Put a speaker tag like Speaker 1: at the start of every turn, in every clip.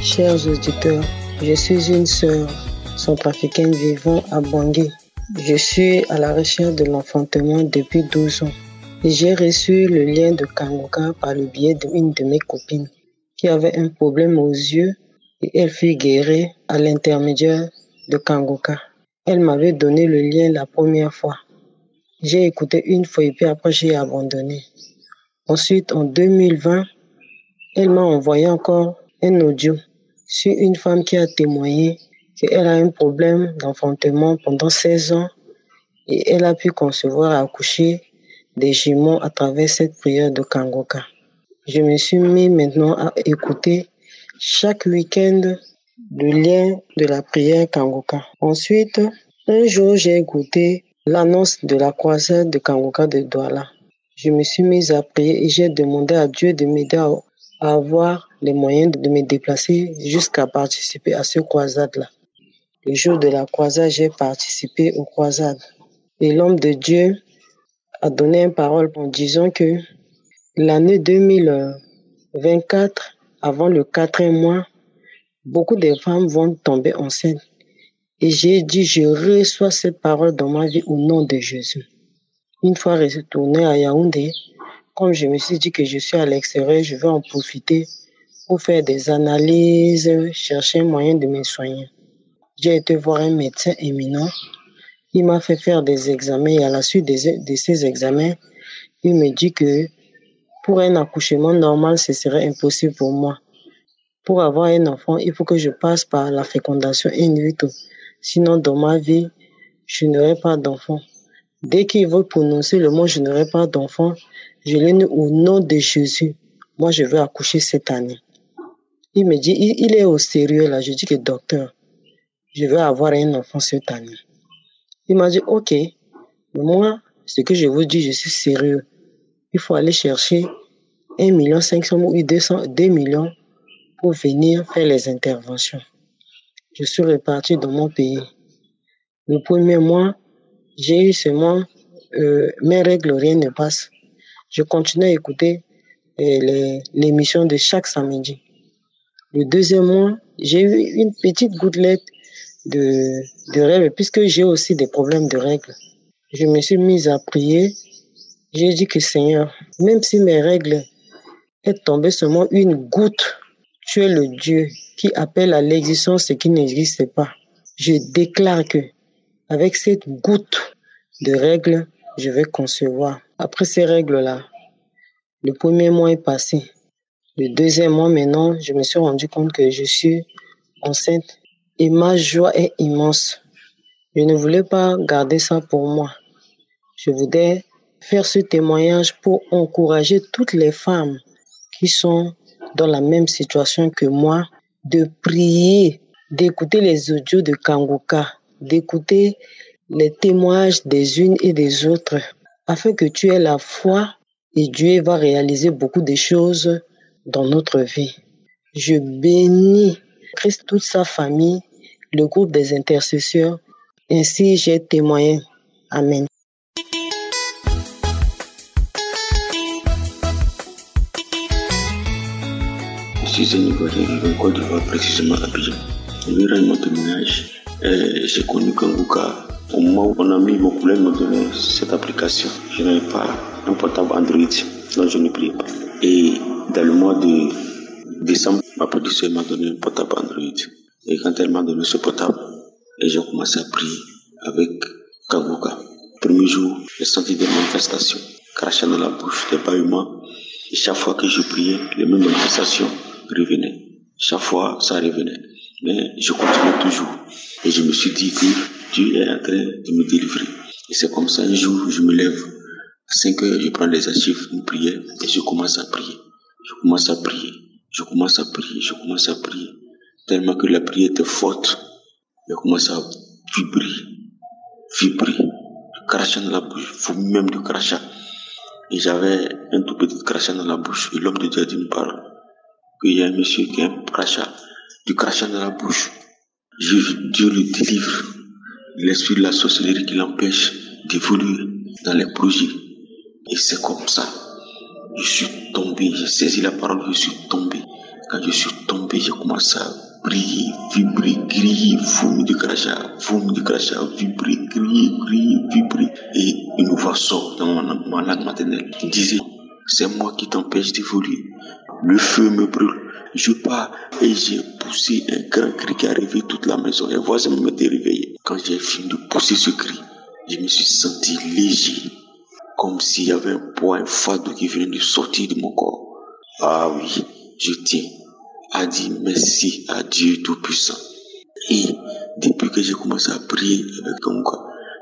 Speaker 1: Chers auditeurs, je suis une sœur centrafricaine vivant à Bangui. Je suis à la recherche de l'enfantement depuis 12 ans. Et j'ai reçu le lien de Kangoka par le biais d'une de mes copines qui avait un problème aux yeux et elle fut guérie à l'intermédiaire de Kangoka. Elle m'avait donné le lien la première fois. J'ai écouté une fois et puis après j'ai abandonné. Ensuite, en 2020, elle m'a envoyé encore un audio sur une femme qui a témoigné qu'elle a un problème d'enfantement pendant 16 ans et elle a pu concevoir et accoucher des jumeaux à travers cette prière de Kangoka. Je me suis mis maintenant à écouter chaque week-end le lien de la prière Kangoka. Ensuite, un jour, j'ai écouté l'annonce de la croisade de Kangoka de Douala. Je me suis mise à prier et j'ai demandé à Dieu de m'aider à avoir les moyens de me déplacer jusqu'à participer à cette croisade-là. Le jour de la croisade, j'ai participé aux croisades. Et l'homme de Dieu a donné une parole en disant que l'année 2024, avant le 4e mois, beaucoup de femmes vont tomber enceintes. Et j'ai dit, je reçois cette parole dans ma vie au nom de Jésus. Une fois retourné à Yaoundé, comme je me suis dit que je suis à l'extérieur, je vais en profiter pour faire des analyses, chercher un moyen de me soigner. J'ai été voir un médecin éminent. Il m'a fait faire des examens et à la suite de ces examens, il me dit que pour un accouchement normal, ce serait impossible pour moi. Pour avoir un enfant, il faut que je passe par la fécondation in vitro. Sinon, dans ma vie, je n'aurai pas d'enfant. Dès qu'il veut prononcer le mot « je n'aurai pas d'enfant », je l'ai dit au nom de Jésus. Moi, je veux accoucher cette année. Il me dit, il est au sérieux là. Je dis que docteur, je veux avoir un enfant cette année. Il m'a dit, ok, mais moi, ce que je vous dis, je suis sérieux. Il faut aller chercher 1,5 million ou 2 millions pour venir faire les interventions. Je suis reparti dans mon pays. Le premier mois, j'ai eu seulement mes règles, rien ne passe. Je continue à écouter l'émission de chaque samedi. Le deuxième mois, j'ai eu une petite gouttelette de règles, puisque j'ai aussi des problèmes de règles. Je me suis mise à prier. J'ai dit que Seigneur, même si mes règles est tombée seulement une goutte, tu es le Dieu qui appelle à l'existence ce qui n'existe pas. Je déclare que avec cette goutte de règles, je vais concevoir. Après ces règles-là, le premier mois est passé. Le deuxième mois, maintenant, je me suis rendu compte que je suis enceinte. Et ma joie est immense. Je ne voulais pas garder ça pour moi. Je voulais faire ce témoignage pour encourager toutes les femmes qui sont dans la même situation que moi, de prier, d'écouter les audios de Kangoka, d'écouter les témoignages des unes et des autres, afin que tu aies la foi et Dieu va réaliser beaucoup de choses dans notre vie. Je bénis Christ, toute sa famille, le groupe des intercesseurs, ainsi j'ai témoigné. Amen.
Speaker 2: Je suis un Ivoirien vivant en Côte d'Ivoire, précisément à Abidjan. Je vais rendre mon témoignage. J'ai connu Kangoka au moment où on a mis mon problème de me donner cette application. Je n'avais pas un portable Android, donc je ne priais pas. Et dans le mois de décembre, ma productrice m'a donné un portable Android. Et quand elle m'a donné ce portable, j'ai commencé à prier avec Kangoka. Premier jour, j'ai senti des manifestations, crachant dans la bouche, des bâillements. Et chaque fois que je priais, les mêmes manifestations revenaient. Chaque fois, ça revenait. Mais je continuais toujours. Et je me suis dit que Dieu est en train de me délivrer. Et c'est comme ça, un jour, je me lève. À 5 heures, je prends les archives, une prière, et je commence à prier. Je commence à prier. Je commence à prier. Je commence à prier. Tellement que la prière était forte. Je commence à vibrer, du crachat dans la bouche, même du crachat. Et j'avais un tout petit crachat dans la bouche. Et l'homme de Dieu a dit une parole. Qu'il y a un monsieur qui a un crachat, du crachat dans la bouche. Dieu le délivre. L'esprit de la sorcellerie qui l'empêche d'évoluer dans les projets. Et c'est comme ça. Je suis tombé, j'ai saisi la parole, je suis tombé. Quand je suis tombé, j'ai commencé à briller, vibrer, griller, vomir de crachat, vibrer, griller, vibrer. Et une voix sort dans ma langue maternelle qui disait, c'est moi qui t'empêche d'évoluer. Le feu me brûle. Je pars et j'ai poussé un grand cri qui a réveillé toute la maison. Les voisins m'étaient réveillés. Quand j'ai fini de pousser ce cri, je me suis senti léger, comme s'il y avait un poids, un fardeau qui venait de sortir de mon corps. Ah oui, je tiens à dire merci à Dieu Tout-Puissant. Et depuis que j'ai commencé à prier avec Kanguka,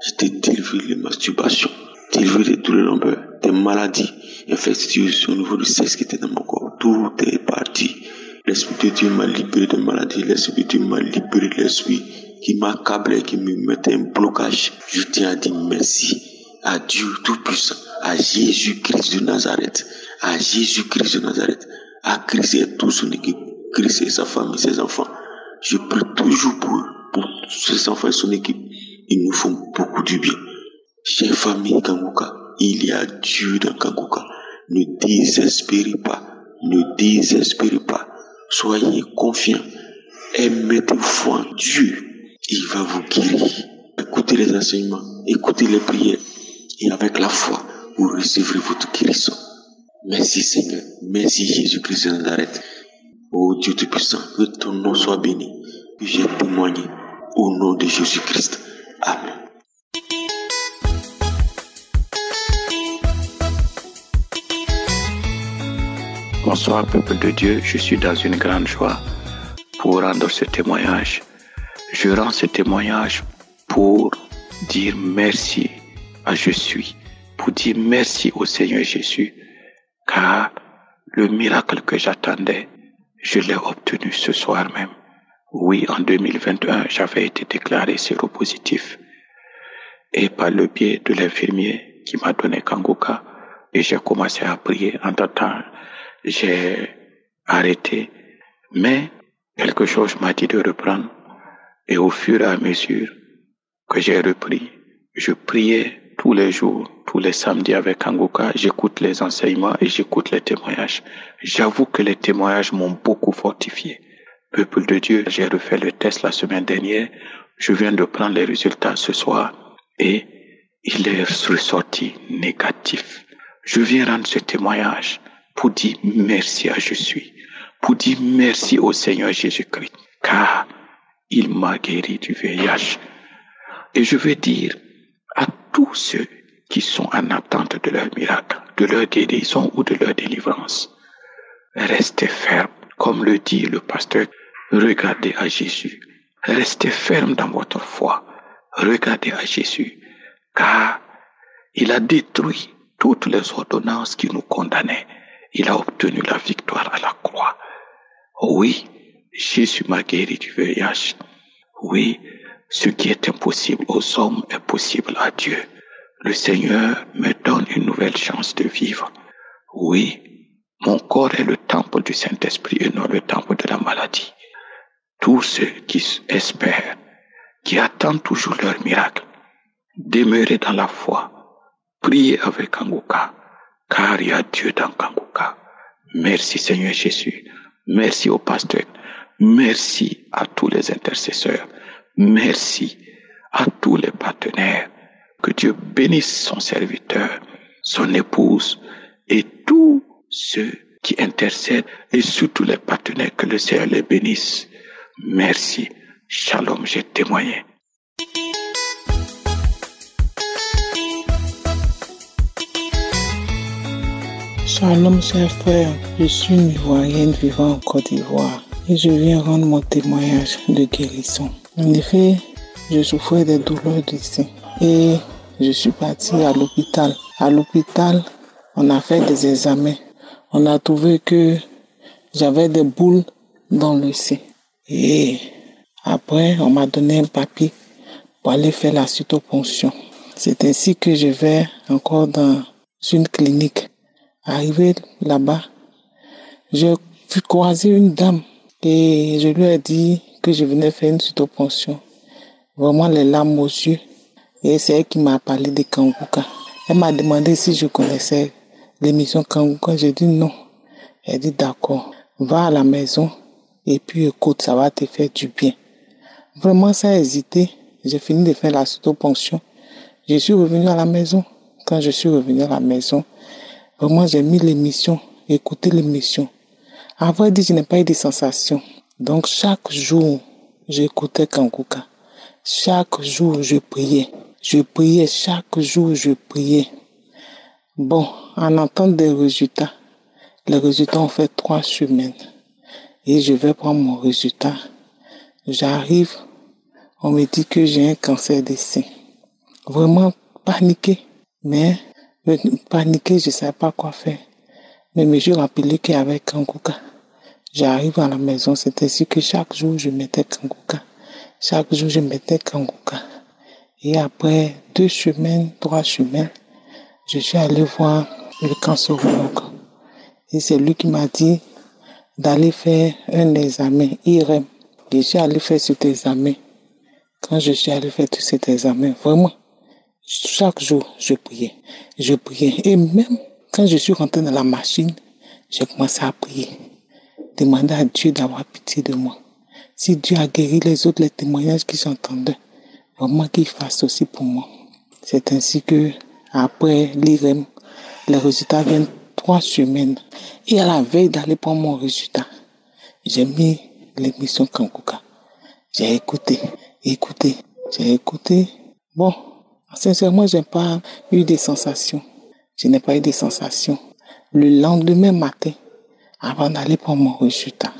Speaker 2: j'étais délivré de masturbation, délivré de tous les lombaires, des maladies infectieuses au niveau du sexe qui était dans mon corps. Tout est parti. L'Esprit de Dieu m'a libéré de maladies. L'Esprit de Dieu m'a libéré de l'esprit qui m'accablait, qui me mettait un blocage. Je tiens à dire merci à Dieu Tout-Puissant, à Jésus-Christ de Nazareth, à Jésus-Christ de Nazareth, à Christ et toute son équipe, Christ et sa famille, ses enfants. Je prie toujours pour ses enfants et son équipe. Ils nous font beaucoup du bien. Chère famille Kanguka, il y a Dieu dans Kanguka. Ne désespérez pas. Ne désespérez pas. Soyez confiants et mettez foi en Dieu. Il va vous guérir. Écoutez les enseignements, écoutez les prières et avec la foi, vous recevrez votre guérison. Merci Seigneur. Merci Jésus-Christ de Nazareth. Ô Dieu Tout-Puissant, que ton nom soit béni. Que j'ai témoigné au nom de Jésus-Christ. Amen.
Speaker 3: Bonsoir peuple de Dieu, je suis dans une grande joie pour rendre ce témoignage. Je rends ce témoignage pour dire merci à Je suis, pour dire merci au Seigneur Jésus, car le miracle que j'attendais, je l'ai obtenu ce soir même. Oui, en 2021, j'avais été déclaré séropositif. Et par le biais de l'infirmier qui m'a donné Kanguka, et j'ai commencé à prier. Entre-temps, j'ai arrêté. Mais quelque chose m'a dit de reprendre. Et au fur et à mesure que j'ai repris, je priais tous les jours, tous les samedis avec Kanguka. J'écoute les enseignements et j'écoute les témoignages. J'avoue que les témoignages m'ont beaucoup fortifié. Peuple de Dieu, j'ai refait le test la semaine dernière. Je viens de prendre les résultats ce soir. Et il est ressorti négatif. Je viens rendre ce témoignage pour dire merci à Je suis, pour dire merci au Seigneur Jésus-Christ, car il m'a guéri du VIH. Et je veux dire à tous ceux qui sont en attente de leur miracle, de leur guérison ou de leur délivrance, restez fermes, comme le dit le pasteur, regardez à Jésus, restez fermes dans votre foi, regardez à Jésus, car il a détruit toutes les ordonnances qui nous condamnaient. Il a obtenu la victoire à la croix. Oui, Jésus m'a guéri du VIH. Oui, ce qui est impossible aux hommes est possible à Dieu. Le Seigneur me donne une nouvelle chance de vivre. Oui, mon corps est le temple du Saint-Esprit et non le temple de la maladie. Tous ceux qui espèrent, qui attendent toujours leur miracle, demeurez dans la foi, priez avec Kanguka, car il y a Dieu dans Kanguka. Merci Seigneur Jésus, merci au pasteur, merci à tous les intercesseurs, merci à tous les partenaires. Que Dieu bénisse son serviteur, son épouse et tous ceux qui intercèdent et surtout les partenaires, que le Seigneur les bénisse. Merci. Shalom, j'ai témoigné.
Speaker 4: Shalom, chers frères, je suis une Ivoirienne vivant en Côte d'Ivoire et je viens rendre mon témoignage de guérison. En effet, je souffrais des douleurs du sein et je suis partie à l'hôpital. À l'hôpital, on a fait des examens. On a trouvé que j'avais des boules dans le sein. Et après, on m'a donné un papier pour aller faire la cytoponction. C'est ainsi que je vais encore dans une clinique. Arrivé là-bas, j'ai croisé une dame et je lui ai dit que je venais faire une cytoponction. Vraiment les larmes aux yeux. Et c'est elle qui m'a parlé de Kanguka. Elle m'a demandé si je connaissais l'émission Kanguka. J'ai dit non. Elle dit d'accord. Va à la maison et puis écoute, ça va te faire du bien. Vraiment, sans hésiter, j'ai fini de faire la sautoponction. Je suis revenu à la maison. Quand je suis revenu à la maison, vraiment, j'ai mis l'émission, écouté l'émission. À vrai dire, je n'ai pas eu de sensations. Donc, chaque jour, j'écoutais Kanguka. Chaque jour, je priais. Je priais, chaque jour, je priais. Bon, en entendant des résultats, les résultats ont fait 3 semaines. Et je vais prendre mon résultat. J'arrive, on me dit que j'ai un cancer des seins. Vraiment paniqué. Mais, paniqué, je ne savais pas quoi faire. Mais je me suis rappelé qu'avec Kanguka, j'arrive à la maison, c'est ainsi que chaque jour, je mettais Kanguka. Chaque jour, je mettais Kanguka. Et après 2 semaines, 3 semaines, je suis allé voir le cancérologue. Et c'est lui qui m'a dit d'aller faire un examen IRM. Je suis allé faire cet examen. Quand je suis allé faire tout cet examen, vraiment, chaque jour, je priais. Je priais. Et même quand je suis rentré dans la machine, j'ai commencé à prier. Demander à Dieu d'avoir pitié de moi. Si Dieu a guéri les autres, les témoignages qui j'entendais, vraiment qu'il fasse aussi pour moi. C'est ainsi que, après l'IRM, les résultats viennent 3 semaines. Et à la veille d'aller prendre mon résultat, j'ai mis l'émission Kanguka. J'ai écouté. J'ai écouté. Bon, sincèrement, je n'ai pas eu de sensations. Je n'ai pas eu de sensations. Le lendemain matin, avant d'aller prendre mon résultat,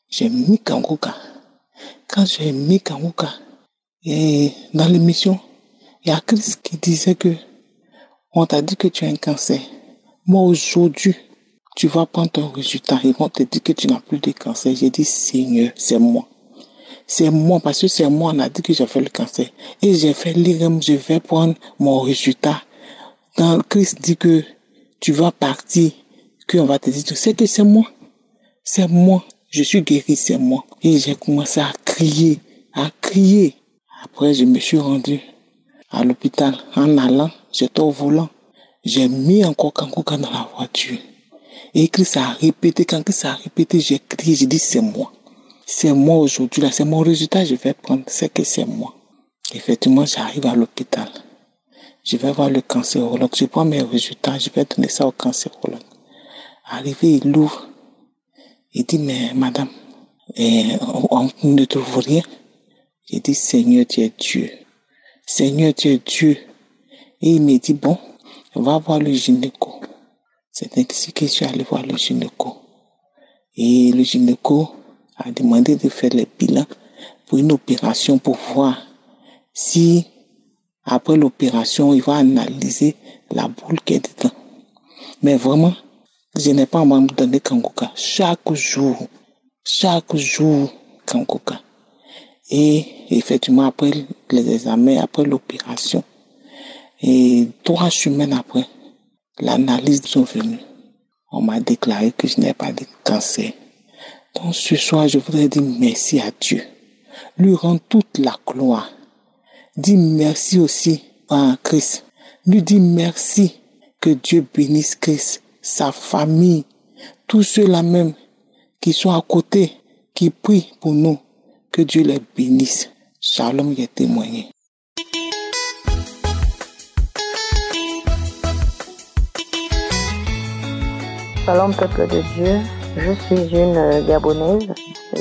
Speaker 4: j'ai mis Kanguka. Quand j'ai mis Kanguka, et dans l'émission, il y a Chris qui disait que on t'a dit que tu as un cancer. Moi, aujourd'hui, tu vas prendre ton résultat. Ils vont te dire que tu n'as plus de cancer. J'ai dit, Seigneur, c'est moi. C'est moi, parce que c'est moi, on a dit que j'ai fait le cancer. Et j'ai fait l'IRM, je vais prendre mon résultat. Quand Christ dit que tu vas partir, qu'on va te dire, tu sais que c'est moi. C'est moi. Je suis guéri, c'est moi. Et j'ai commencé à crier. Après, je me suis rendu à l'hôpital. En allant, j'étais au volant. J'ai mis encore Kanguka dans la voiture. Et Christ a répété. Quand Christ a répété, j'ai crié, j'ai dit, c'est moi. C'est moi aujourd'hui, là, c'est mon résultat, je vais prendre, c'est que c'est moi. Effectivement, j'arrive à l'hôpital. Je vais voir le cancérologue, je prends mes résultats, je vais donner ça au cancérologue. Arrivé, il l'ouvre. Il dit, mais madame, on ne trouve rien. J'ai dit, Seigneur, tu es Dieu. Seigneur, tu es Dieu. Et il me dit, bon, va voir le gynéco. C'est ainsi que je suis allé voir le gynéco. Et le gynéco a demandé de faire les bilans pour une opération pour voir si, après l'opération, il va analyser la boule qui est dedans. Mais vraiment, je n'ai pas à me donner Kanguka. Chaque jour, Kanguka. Et effectivement, après les examens, après l'opération, et 3 semaines après, l'analyse sont venues. On m'a déclaré que je n'ai pas de cancer. Donc ce soir, je voudrais dire merci à Dieu. Lui rendre toute la gloire. Dis merci aussi à Christ. Lui dis merci. Que Dieu bénisse Christ, sa famille, tous ceux-là même qui sont à côté, qui prient pour nous. Que Dieu les bénisse. Shalom, j'ai témoigné.
Speaker 5: Shalom, peuple de Dieu. Je suis une Gabonaise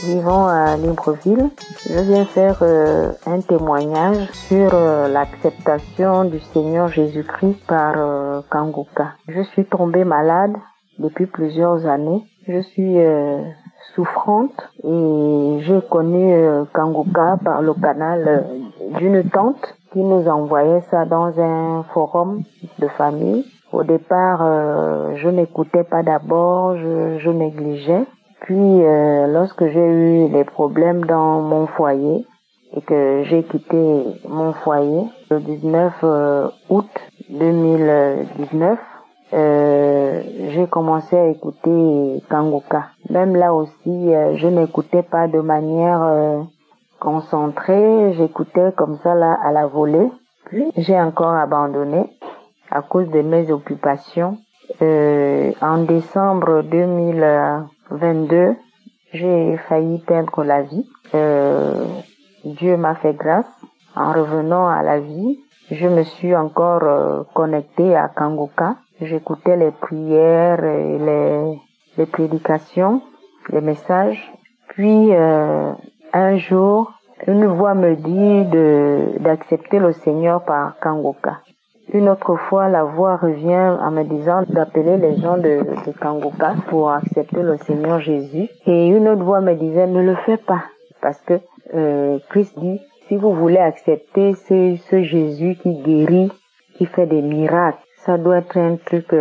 Speaker 5: vivant à Libreville. Je viens faire un témoignage sur l'acceptation du Seigneur Jésus-Christ par Kanguka. Je suis tombée malade depuis plusieurs années. Je suis souffrante et j'ai connu Kanguka par le canal d'une tante qui nous envoyait ça dans un forum de famille. Au départ, je n'écoutais pas d'abord, je négligeais. Puis, lorsque j'ai eu des problèmes dans mon foyer et que j'ai quitté mon foyer le 19 août 2019, j'ai commencé à écouter Kanguka. Même là aussi, je n'écoutais pas de manière concentrée, j'écoutais comme ça là à la volée. Puis, j'ai encore abandonné à cause de mes occupations. En décembre 2020, 22, j'ai failli perdre la vie. Dieu m'a fait grâce. En revenant à la vie, je me suis encore connectée à Kangoka. J'écoutais les prières et les prédications, les messages. Puis un jour, une voix me dit d'accepter le Seigneur par Kangoka. Une autre fois, la voix revient en me disant d'appeler les gens de Kangoka pour accepter le Seigneur Jésus. Et une autre voix me disait ne le fais pas, parce que Christ dit si vous voulez accepter ce Jésus qui guérit, qui fait des miracles, ça doit être un truc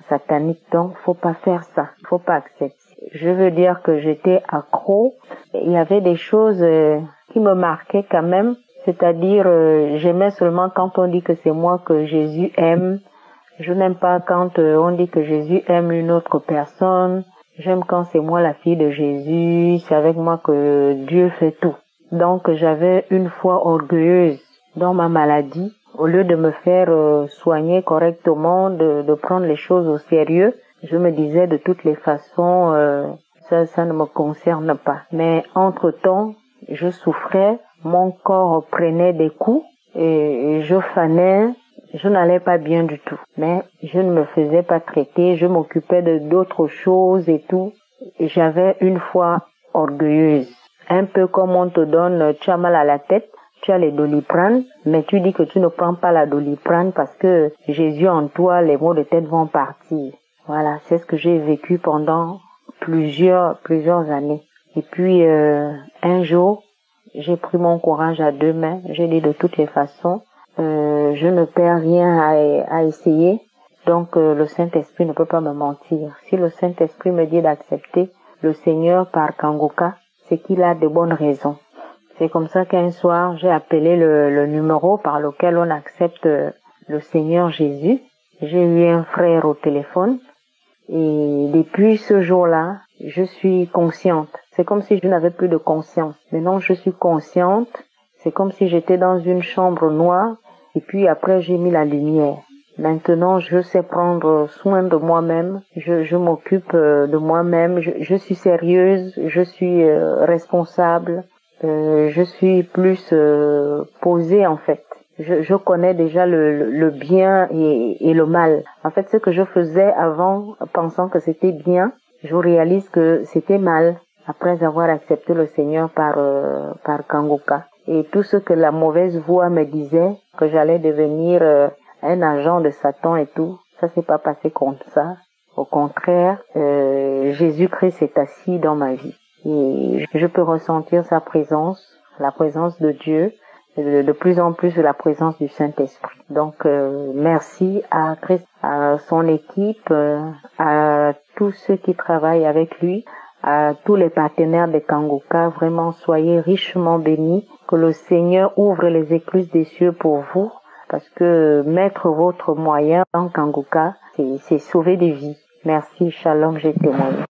Speaker 5: satanique, donc faut pas faire ça, faut pas accepter. Je veux dire que j'étais accro. Il y avait des choses qui me marquaient quand même, c'est-à-dire j'aimais seulement quand on dit que c'est moi que Jésus aime. Je n'aime pas quand on dit que Jésus aime une autre personne. J'aime quand c'est moi la fille de Jésus, c'est avec moi que Dieu fait tout. Donc j'avais une foi orgueilleuse dans ma maladie. Au lieu de me faire soigner correctement, de prendre les choses au sérieux, je me disais de toutes les façons, ça ne me concerne pas. Mais entre-temps, je souffrais, mon corps prenait des coups et je fanais, je n'allais pas bien du tout. Mais je ne me faisais pas traiter, je m'occupais d'autres choses et tout. Et j'avais une foi orgueilleuse. Un peu comme on te donne, tu as mal à la tête, tu as les Doliprane, mais tu dis que tu ne prends pas la Doliprane parce que Jésus en toi, les maux de tête vont partir. Voilà, c'est ce que j'ai vécu pendant plusieurs années. Et puis, un jour, j'ai pris mon courage à deux mains. J'ai dit de toutes les façons, je ne perds rien à essayer. Donc, le Saint-Esprit ne peut pas me mentir. Si le Saint-Esprit me dit d'accepter le Seigneur par Kangoka, c'est qu'il a de bonnes raisons. C'est comme ça qu'un soir, j'ai appelé le numéro par lequel on accepte le Seigneur Jésus. J'ai eu un frère au téléphone. Et depuis ce jour-là, je suis consciente. C'est comme si je n'avais plus de conscience. Maintenant, je suis consciente. C'est comme si j'étais dans une chambre noire. Et puis après, j'ai mis la lumière. Maintenant, je sais prendre soin de moi-même. Je m'occupe de moi-même. Je suis sérieuse. Je suis responsable. Je suis plus posée, en fait. Je connais déjà le bien et le mal. En fait, ce que je faisais avant, pensant que c'était bien, je réalise que c'était mal après avoir accepté le Seigneur par Kangoka. Et tout ce que la mauvaise voix me disait, que j'allais devenir un agent de Satan et tout, ça s'est pas passé comme ça. Au contraire, Jésus-Christ s'est assis dans ma vie. Et je peux ressentir sa présence, la présence de Dieu, de plus en plus de la présence du Saint-Esprit. Donc, merci à Christ, à son équipe, à tous ceux qui travaillent avec lui, à tous les partenaires de Kangoka. Vraiment, soyez richement bénis. Que le Seigneur ouvre les écluses des cieux pour vous, parce que mettre votre moyen dans Kangoka, c'est sauver des vies. Merci, shalom, j'ai témoigné.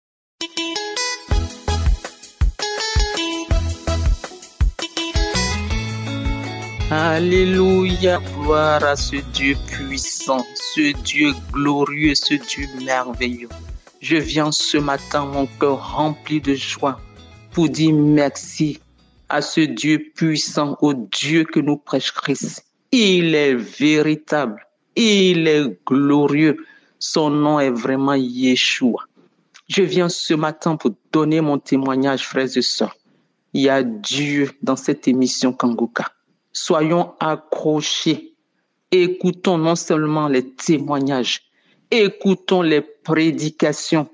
Speaker 6: Alléluia, gloire à ce Dieu puissant, ce Dieu glorieux, ce Dieu merveilleux. Je viens ce matin, mon cœur rempli de joie, pour dire merci à ce Dieu puissant, au Dieu que nous prêche Christ. Il est véritable, il est glorieux. Son nom est vraiment Yeshua. Je viens ce matin pour donner mon témoignage, frères et sœurs. Il y a Dieu dans cette émission Kangoka. Soyons accrochés. Écoutons non seulement les témoignages, écoutons les prédications,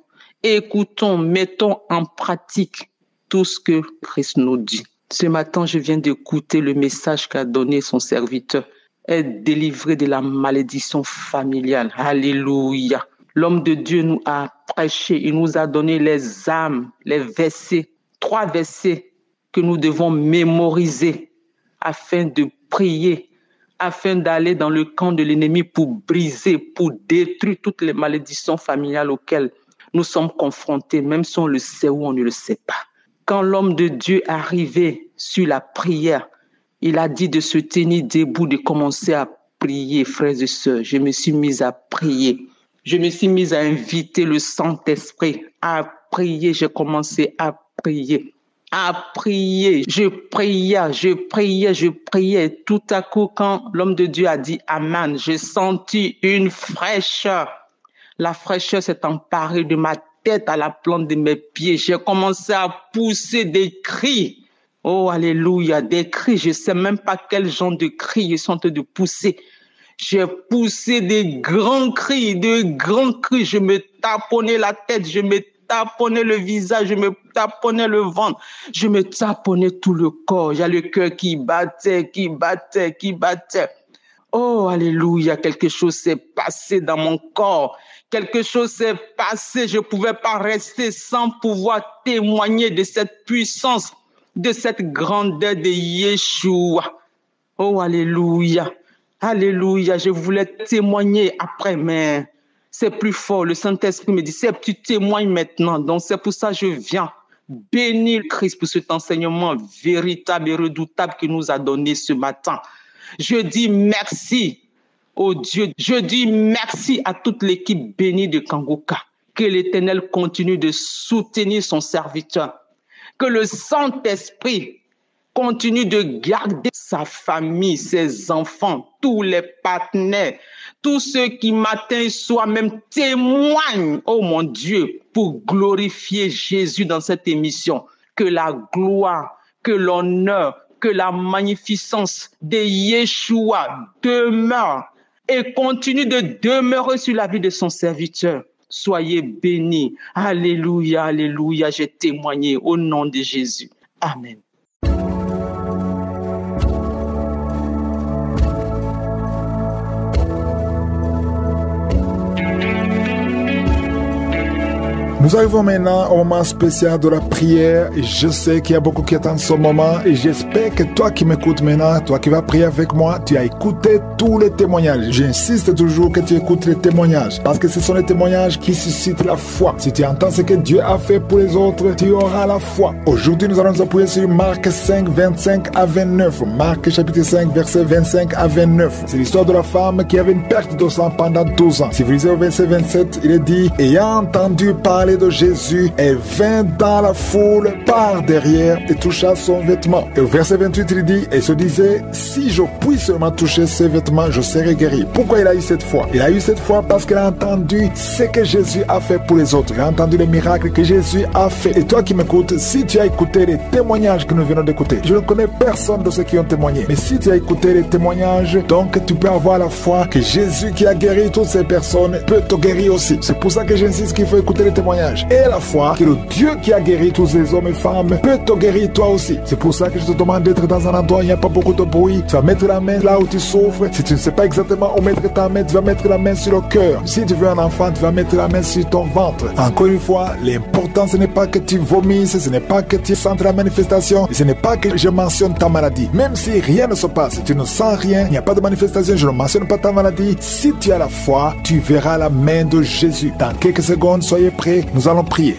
Speaker 6: écoutons, mettons en pratique tout ce que Christ nous dit. Ce matin, je viens d'écouter le message qu'a donné son serviteur. Être délivré de la malédiction familiale. Alléluia. L'homme de Dieu nous a prêché, il nous a donné les âmes, les versets, 3 versets que nous devons mémoriser afin de prier, afin d'aller dans le camp de l'ennemi pour briser, pour détruire toutes les malédictions familiales auxquelles nous sommes confrontés, même si on le sait ou on ne le sait pas. Quand l'homme de Dieu est arrivé sur la prière, il a dit de se tenir debout, de commencer à prier, frères et sœurs. Je me suis mise à prier. Je me suis mise à inviter le Saint-Esprit à prier. J'ai commencé à prier. Je priais. Tout à coup, quand l'homme de Dieu a dit Amen, j'ai senti une fraîcheur. La fraîcheur s'est emparée de ma tête à la plante de mes pieds. J'ai commencé à pousser des cris. Oh, alléluia, des cris. Je ne sais même pas quel genre de cris ils sont en train de pousser. J'ai poussé des grands cris. Je me taponnais la tête, je me taponnais le visage, je me taponnais le ventre, je me taponnais tout le corps. J'ai le cœur qui battait. Oh, alléluia, quelque chose s'est passé dans mon corps. Quelque chose s'est passé. Je ne pouvais pas rester sans pouvoir témoigner de cette puissance, de cette grandeur de Yeshua. Oh, alléluia. Alléluia. Je voulais témoigner après, mais c'est plus fort. Le Saint-Esprit me dit, tu témoignes maintenant. Donc, c'est pour ça que je viens bénir Christ pour cet enseignement véritable et redoutable qu'il nous a donné ce matin. Je dis merci au Dieu. Je dis merci à toute l'équipe bénie de Kangoka. Que l'Éternel continue de soutenir son serviteur. Que le Saint-Esprit continue de garder sa famille, ses enfants, tous les partenaires, tous ceux qui matin et soir même témoignent, oh mon Dieu, pour glorifier Jésus dans cette émission. Que la gloire, que l'honneur, que la magnificence de Yeshua demeure et continue de demeurer sur la vie de son serviteur. Soyez bénis. Alléluia, alléluia. J'ai témoigné au nom de Jésus. Amen.
Speaker 7: Nous arrivons maintenant au moment spécial de la prière et je sais qu'il y a beaucoup qui attendent ce moment et j'espère que toi qui m'écoutes maintenant, toi qui vas prier avec moi, tu as écouté tous les témoignages. J'insiste toujours que tu écoutes les témoignages parce que ce sont les témoignages qui suscitent la foi. Si tu entends ce que Dieu a fait pour les autres, tu auras la foi. Aujourd'hui, nous allons nous appuyer sur Marc 5, 25 à 29. Marc chapitre 5, versets 25 à 29. C'est l'histoire de la femme qui avait une perte de sang pendant 12 ans. Si vous lisez au verset 27, il est dit « Ayant entendu parler de Jésus, elle vint dans la foule par derrière et toucha son vêtement. » Et au verset 28, il dit, et se disait, si je puis seulement toucher ses vêtements, je serai guéri. Pourquoi il a eu cette foi? Il a eu cette foi parce qu'il a entendu ce que Jésus a fait pour les autres. Il a entendu les miracles que Jésus a fait. Et toi qui m'écoutes, si tu as écouté les témoignages que nous venons d'écouter, je ne connais personne de ceux qui ont témoigné, mais si tu as écouté les témoignages, donc tu peux avoir la foi que Jésus qui a guéri toutes ces personnes peut te guérir aussi. C'est pour ça que j'insiste qu'il faut écouter les témoignages. Et la foi que le Dieu qui a guéri tous ces hommes et femmes peut te guérir toi aussi. C'est pour ça que je te demande d'être dans un endroit où il n'y a pas beaucoup de bruit. Tu vas mettre la main là où tu souffres. Si tu ne sais pas exactement où mettre ta main, tu vas mettre la main sur le cœur. Si tu veux un enfant, tu vas mettre la main sur ton ventre. Encore une fois, l'important ce n'est pas que tu vomisses, ce n'est pas que tu sentes la manifestation, ce n'est pas que je mentionne ta maladie. Même si rien ne se passe, tu ne sens rien, il n'y a pas de manifestation, je ne mentionne pas ta maladie. Si tu as la foi, tu verras la main de Jésus. Dans quelques secondes, soyez prêts. Nous allons prier.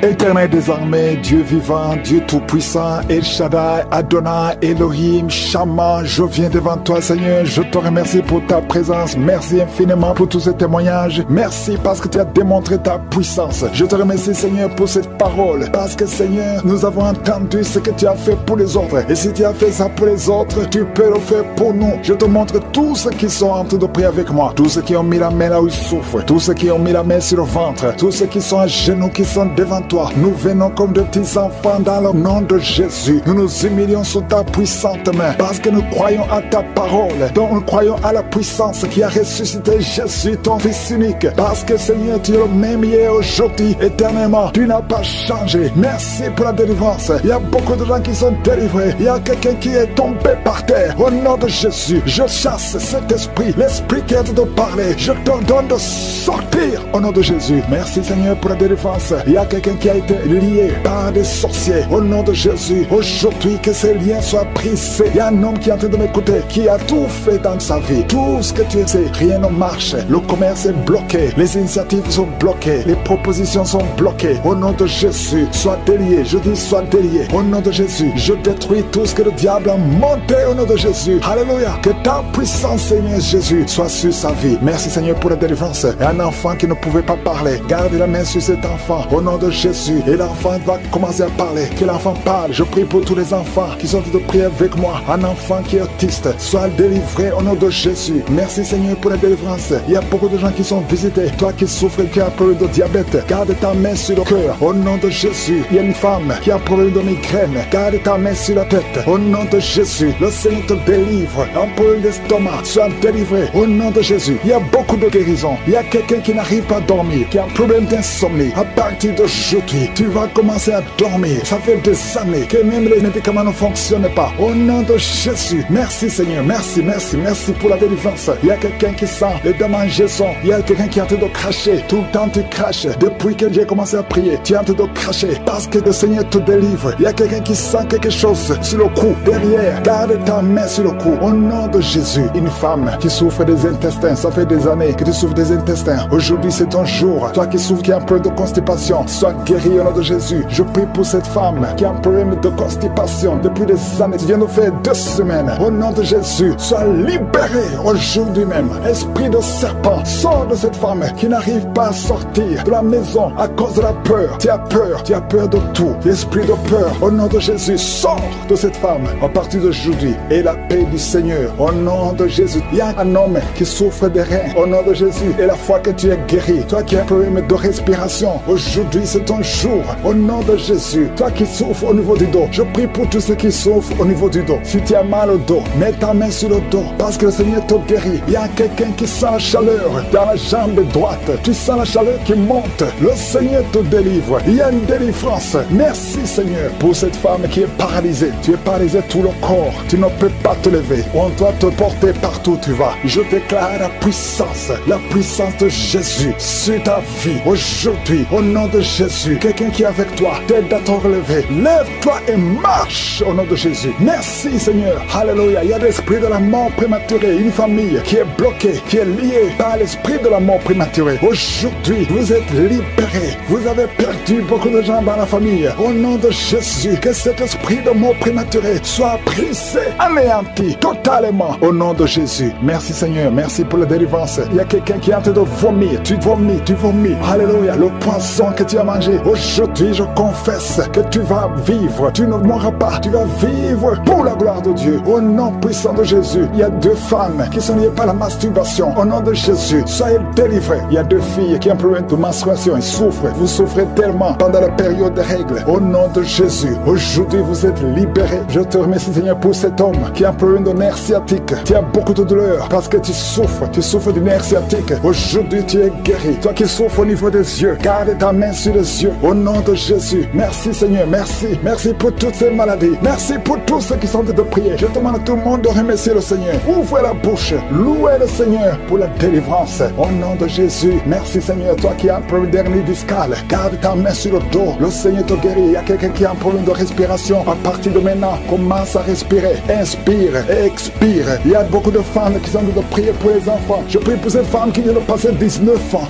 Speaker 7: Éternel désormais, Dieu vivant, Dieu tout-puissant, El Shaddai, Adonai, Elohim, Shama, je viens devant toi Seigneur, je te remercie pour ta présence, merci infiniment pour tous ces témoignages, merci parce que tu as démontré ta puissance, je te remercie Seigneur pour cette parole, parce que Seigneur, nous avons entendu ce que tu as fait pour les autres, et si tu as fait ça pour les autres, tu peux le faire pour nous, je te montre tous ceux qui sont en train de prier avec moi, tous ceux qui ont mis la main là où ils souffrent, tous ceux qui ont mis la main sur le ventre, tous ceux qui sont à genoux, qui sont devant toi. Nous venons comme de petits enfants dans le nom de Jésus. Nous nous humilions sous ta puissante main parce que nous croyons à ta parole. Donc nous croyons à la puissance qui a ressuscité Jésus, ton Fils unique. Parce que Seigneur, tu es le même hier, aujourd'hui, éternellement. Tu n'as pas changé. Merci pour la délivrance. Il y a beaucoup de gens qui sont délivrés. Il y a quelqu'un qui est tombé par terre. Au nom de Jésus, je chasse cet esprit, l'esprit qui est de parler. Je t'ordonne de sortir au nom de Jésus. Merci Seigneur pour la délivrance. Il y a quelqu'un qui a été lié par des sorciers, au nom de Jésus, aujourd'hui que ces liens soient brisés. Il y a un homme qui est en train de m'écouter, qui a tout fait dans sa vie, tout ce que tu sais, rien ne marche. Le commerce est bloqué, les initiatives sont bloquées, les propositions sont bloquées. Au nom de Jésus, sois délié. Je dis sois délié. Au nom de Jésus, je détruis tout ce que le diable a monté au nom de Jésus. Alléluia. Que ta puissance, Seigneur Jésus, soit sur sa vie. Merci Seigneur pour la délivrance. Et un enfant qui ne pouvait pas parler, garde la main sur cet enfant au nom de Jésus. Et l'enfant va commencer à parler. Que l'enfant parle. Je prie pour tous les enfants qui sont de prier avec moi. Un enfant qui est autiste, soit délivré au nom de Jésus. Merci Seigneur pour la délivrance. Il y a beaucoup de gens qui sont visités. Toi qui souffres, qui as un problème de diabète, garde ta main sur le cœur au nom de Jésus. Il y a une femme qui a un problème de migraine, garde ta main sur la tête au nom de Jésus. Le Seigneur te délivre. Un problème d'estomac, sois délivré au nom de Jésus. Il y a beaucoup de guérisons. Il y a quelqu'un qui n'arrive pas à dormir, qui a un problème d'insomnie. À partir d'aujourd'hui, tu vas commencer à dormir. Ça fait des années que même les médicaments ne fonctionnent pas. Au nom de Jésus, merci Seigneur, merci pour la délivrance. Il y a quelqu'un qui sent les démangeaisons. Il y a quelqu'un qui est en train de cracher. Tout le temps tu craches. Depuis que j'ai commencé à prier, tu es en train de cracher parce que le Seigneur te délivre. Il y a quelqu'un qui sent quelque chose sur le cou, derrière. Garde ta main sur le cou. Au nom de Jésus, une femme qui souffre des intestins, ça fait des années que tu souffres des intestins. Aujourd'hui c'est ton jour. Toi qui souffres, qui as un problème de constipation, sois guéri au nom de Jésus. Je prie pour cette femme qui a un problème de constipation depuis des années. Tu viens de faire 2 semaines. Au nom de Jésus, sois libéré aujourd'hui même. Esprit de serpent, sors de cette femme qui n'arrive pas à sortir de la maison à cause de la peur. Tu as peur de tout. L'esprit de peur, au nom de Jésus, sors de cette femme à partir d'aujourd'hui. Et la paix du Seigneur, au nom de Jésus. Il y a un homme qui souffre des reins, au nom de Jésus. Et la fois que tu es guéri, toi qui as un problème de respiration, aujourd'hui c'est ton jour, au nom de Jésus. Toi qui souffres au niveau du dos, je prie pour tous ceux qui souffrent au niveau du dos. Si tu as mal au dos, mets ta main sur le dos, parce que le Seigneur te guérit. Il y a quelqu'un qui sent la chaleur dans la jambe droite. Tu sens la chaleur qui monte. Le Seigneur te délivre. Il y a une délivrance. Merci Seigneur pour cette femme qui est paralysée. Tu es paralysé tout le corps. Tu ne peux pas te lever. On doit te porter partout où tu vas. Je déclare la puissance de Jésus sur ta vie. Aujourd'hui, au nom de Jésus, quelqu'un qui est avec toi, t'aide à te relever. Lève-toi et marche au nom de Jésus. Merci Seigneur. Alléluia. Il y a l'esprit de la mort prématurée. Une famille qui est bloquée, qui est liée par l'esprit de la mort prématurée. Aujourd'hui, vous êtes libérés. Vous avez perdu beaucoup de gens dans la famille. Au nom de Jésus, que cet esprit de mort prématurée soit brisé, anéanti totalement. Au nom de Jésus. Merci Seigneur. Merci pour la délivrance. Il y a quelqu'un qui est en train de vomir. Tu vomis. Alléluia. Le poisson que tu as mangé. Aujourd'hui, je confesse que tu vas vivre. Tu ne mourras pas. Tu vas vivre pour la gloire de Dieu. Au nom puissant de Jésus. Il y a 2 femmes qui sont liées par la masturbation. Au nom de Jésus, soyez délivrés. Il y a 2 filles qui ont un problème de menstruation. Ils souffrent. Vous souffrez tellement pendant la période des règles. Au nom de Jésus, aujourd'hui, vous êtes libérés. Je te remercie, Seigneur, pour cet homme qui a un problème de nerf sciatique. Tu as beaucoup de douleur parce que tu souffres du nerf sciatique. Aujourd'hui, tu es guéri. Toi qui souffres au niveau des yeux, garde ta main sur les yeux. Au nom de Jésus, merci Seigneur, merci pour toutes ces maladies. Merci pour tous ceux qui sont de prier. Je demande à tout le monde de remercier le Seigneur. Ouvrez la bouche, louez le Seigneur pour la délivrance. Au nom de Jésus, merci Seigneur. Toi qui as un problème d'hernie discale, garde ta main sur le dos. Le Seigneur te guérit. Il y a quelqu'un qui a un problème de respiration. À partir de maintenant, commence à respirer. Inspire et expire. Il y a beaucoup de femmes qui sont de prier pour les enfants. Je prie pour cette femme qui vient de passer 19 ans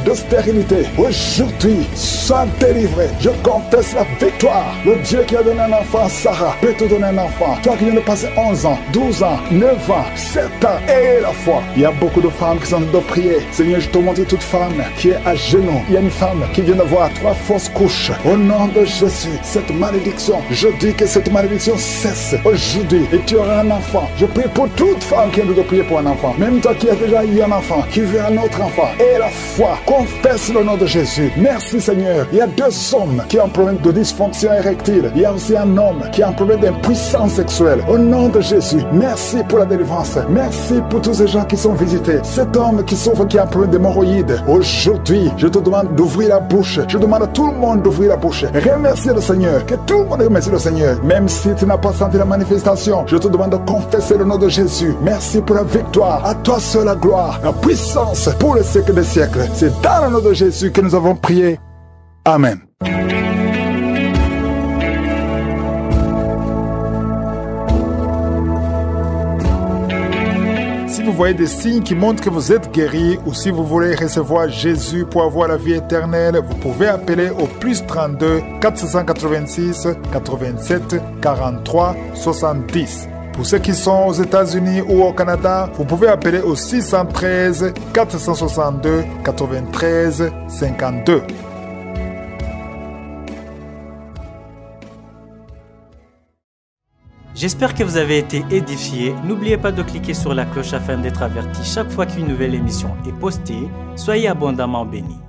Speaker 7: de stérilité. Aujourd'hui, sois délivré. Je confesse la victoire. Le Dieu qui a donné un enfant à Sarah peut te donner un enfant. Toi qui viens de passer 11 ans, 12 ans, 9 ans, 7 ans et la foi. Il y a beaucoup de femmes qui sont de prier. Seigneur, je te montre toute femme qui est à genoux. Il y a une femme qui vient d'avoir 3 fausses couches. Au nom de Jésus, cette malédiction, je dis que cette malédiction cesse aujourd'hui et tu auras un enfant. Je prie pour toute femme qui vient de prier pour un enfant. Même toi qui as déjà eu un enfant, qui veut un autre enfant. Et la foi, confesse le nom de Jésus. Merci Seigneur. Il y a 2 hommes qui ont un problème de dysfonction érectile. Il y a aussi un homme qui a un problème d'impuissance sexuelle. Au nom de Jésus, merci pour la délivrance. Merci pour tous ces gens qui sont visités. Cet homme qui souffre, qui a un problème d'hémorroïdes. Aujourd'hui, je te demande d'ouvrir la bouche. Je demande à tout le monde d'ouvrir la bouche. Remercier le Seigneur. Que tout le monde remercie le Seigneur. Même si tu n'as pas senti la manifestation, je te demande de confesser le nom de Jésus. Merci pour la victoire. À toi seul la gloire, la puissance pour le siècle des siècles. C'est dans le nom de Jésus que nous avons prié. Amen. vous voyez des signes qui montrent que vous êtes guéri ou si vous voulez recevoir Jésus pour avoir la vie éternelle, vous pouvez appeler au +32 486 87 43 70. Pour ceux qui sont aux États-Unis ou au Canada, vous pouvez appeler au 613 462 93 52.
Speaker 8: J'espère que vous avez été édifiés. N'oubliez pas de cliquer sur la cloche afin d'être averti chaque fois qu'une nouvelle émission est postée. Soyez abondamment bénis.